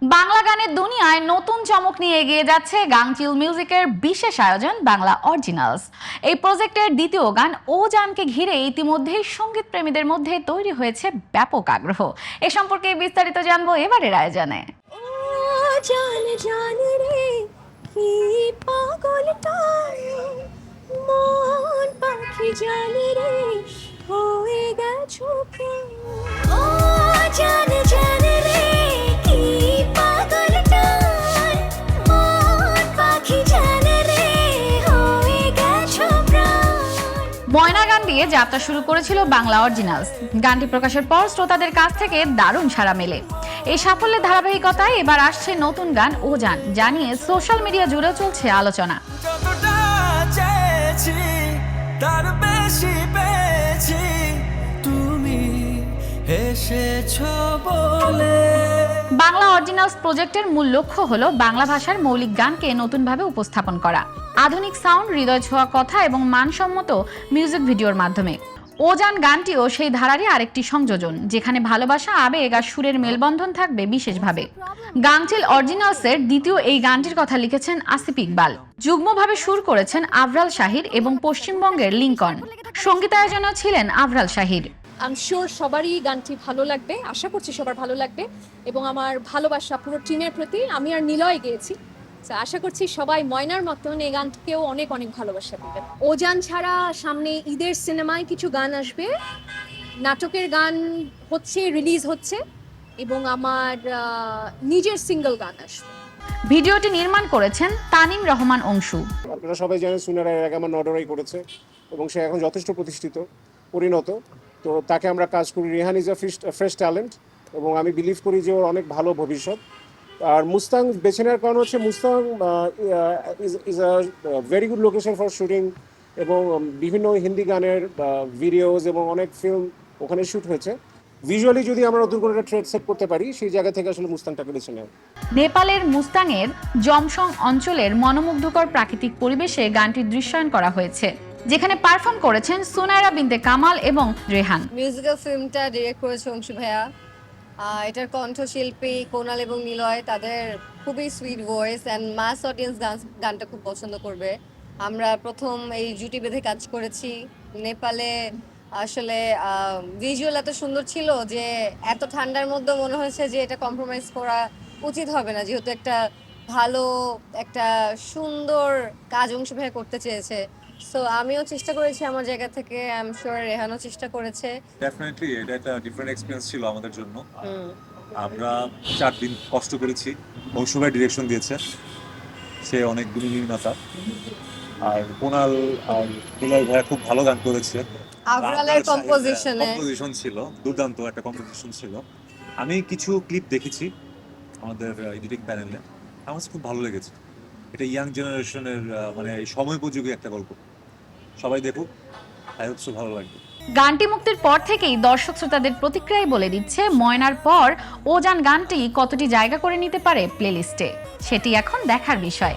বাংলা গানের দুনিয়ায় নতুন চমক নিয়ে এগিয়ে যাচ্ছে গাংচিল মিউজিকের বিশেষ আয়োজন বাংলা অরিজিনালস। এই প্রজেক্টের দ্বিতীয় গান ও জানকে ঘিরে ইতিমধ্যেই সঙ্গীত প্রেমীদের মধ্যে তৈরি হয়েছে ব্যাপক আগ্রহ। এ সম্পর্কে বিস্তারিত জানবো এবারের আয়োজনে। ময়না গান দিয়ে যাত্রা শুরু করেছিল বাংলা অরিজিনালস। গানটি প্রকাশের পর শ্রোতাদের কাছ থেকে দারুণ সাড়া মেলে। এই সাফল্যের ধারাবাহিকতায় এবার আসছে নতুন গান ও জান, জানিয়ে সোশ্যাল মিডিয়া জুড়েও চলছে আলোচনা। বাংলা অরিজিনালস প্রজেক্টের মূল লক্ষ্য হলো বাংলা ভাষার মৌলিক গানকে নতুনভাবে উপস্থাপন করা, আধুনিক সাউন্ড, হৃদয় ছোঁয়া কথা এবং মানসম্মত মিউজিক ভিডিওর মাধ্যমে। ও জান গানটিও সেই ধারারই আরেকটি সংযোজন, যেখানে ভালোবাসা, আবেগ আর সুরের মেলবন্ধন থাকবে বিশেষভাবে। গাংচিল অরিজিনালসের দ্বিতীয় এই গানটির কথা লিখেছেন আসিফ ইকবাল, যুগ্মভাবে সুর করেছেন আবরাল শাহির এবং পশ্চিমবঙ্গের লিঙ্কন। সঙ্গীতায়োজনেও ছিলেন আবরাল শাহির। আমি শিওর সবারই গানটি ভালো লাগবে, আশা করছি সবার ভালো লাগবে এবং আমার ভালোবাসা পুরো টিমের প্রতি। আমি আর নিলয় গেয়েছি, আশা করছি সবাই ময়নার মতন এই গানকেও অনেক অনেক ভালোবাসা দেবেন। ওজান ছাড়া সামনে ঈদের সিনেমায় কিছু গান আসবে, নাটকের গান হচ্ছে, রিলিজ হচ্ছে এবং আমার নিজের সিঙ্গেল গান আসবে। ভিডিওটি নির্মাণ করেছেন তানিম রহমান অংশু। আপনারা সবাই জানেন সুনারা এর আগে আমার নডরাই করেছে এবং সে এখন যথেষ্ট প্রতিষ্ঠিত, পরিণত। তো তাকে আমরা কাজ করি। Rehan is a fresh talent এবং আমি বিলিভ করি যে ওর অনেক ভালো ভবিষ্যৎ। আর মুস্তাং বেছে নেওয়ার কারণ হচ্ছে Mustang is a very good location for shooting এবং বিভিন্ন হিন্দি গানের ভিডিওস এবং অনেক ফিল্ম ওখানে শ্যুট হয়েছে। ভিজুয়ালি যদি আমরা নতুন করে একটা ট্রেড সেট করতে পারি, সেই জায়গা থেকে আসলে মুস্তাংটাকে বেছে নেয়। নেপালের মুস্তাংয়ের জমসং অঞ্চলের মনোমুগ্ধকর প্রাকৃতিক পরিবেশে গানটির দৃশ্যায়ন করা হয়েছে, যেখানে পারফর্ম করেছেন সুনায়রা বিনতে কামাল এবং রেহান। মিউজিক্যাল ফিল্মটা ডিরেক্ট করেছে অংশু ভাইয়া। এটার কণ্ঠশিল্পী কোনাল এবং নিলয়, তাদের খুবই sweet voice and mass audience গানটা খুব পছন্দ করবে। আমরা প্রথম এই জুটি বেঁধে কাজ করেছি নেপালে। আসলে ভিজুয়াল এত সুন্দর ছিল যে এত ঠান্ডার মধ্যে মনে হয়েছে যে এটা কম্প্রোমাইজ করা উচিত হবে না, যেহেতু একটা ভালো একটা সুন্দর কাজ অংশু ভাইয়া করতে চেয়েছে। সো আমিও চেষ্টা করেছি আমার জায়গা থেকে, আই এম শিওর রেহানও চেষ্টা করেছে। ডেফিনেটলি এটা একটা ডিফারেন্ট এক্সপেরিয়েন্স ছিল আমাদের জন্য। আমরা 4 দিন কষ্ট করেছি। অংশু ভাই ডিরেকশন দিয়েছে, সে অনেক গুণী নির্মাতা। আর কোনাল আর নিলয় ভাইয়া খুব ভালো গান করেছে। আবরালের কম্পোজিশন ছিল দুর্দান্ত, একটা কম্পোজিশন ছিল। আমি কিছু ক্লিপ দেখেছি আমাদের এডিটিং প্যানেলে, আমার খুব ভালো লেগেছে। এটা ইয়াং জেনারেশনের মানে সময়োপযোগী একটা গল্প। সবাই দেখুক, আই হোপ সো ভালো লাগবে। গানটি মুক্তির পর থেকেই দর্শক শ্রোতাদের প্রতিক্রিয়ায় বলে দিচ্ছে ময়নার পর ও জান গানটি কতটি জায়গা করে নিতে পারে প্লেলিস্টে। সেটি এখন দেখার বিষয়।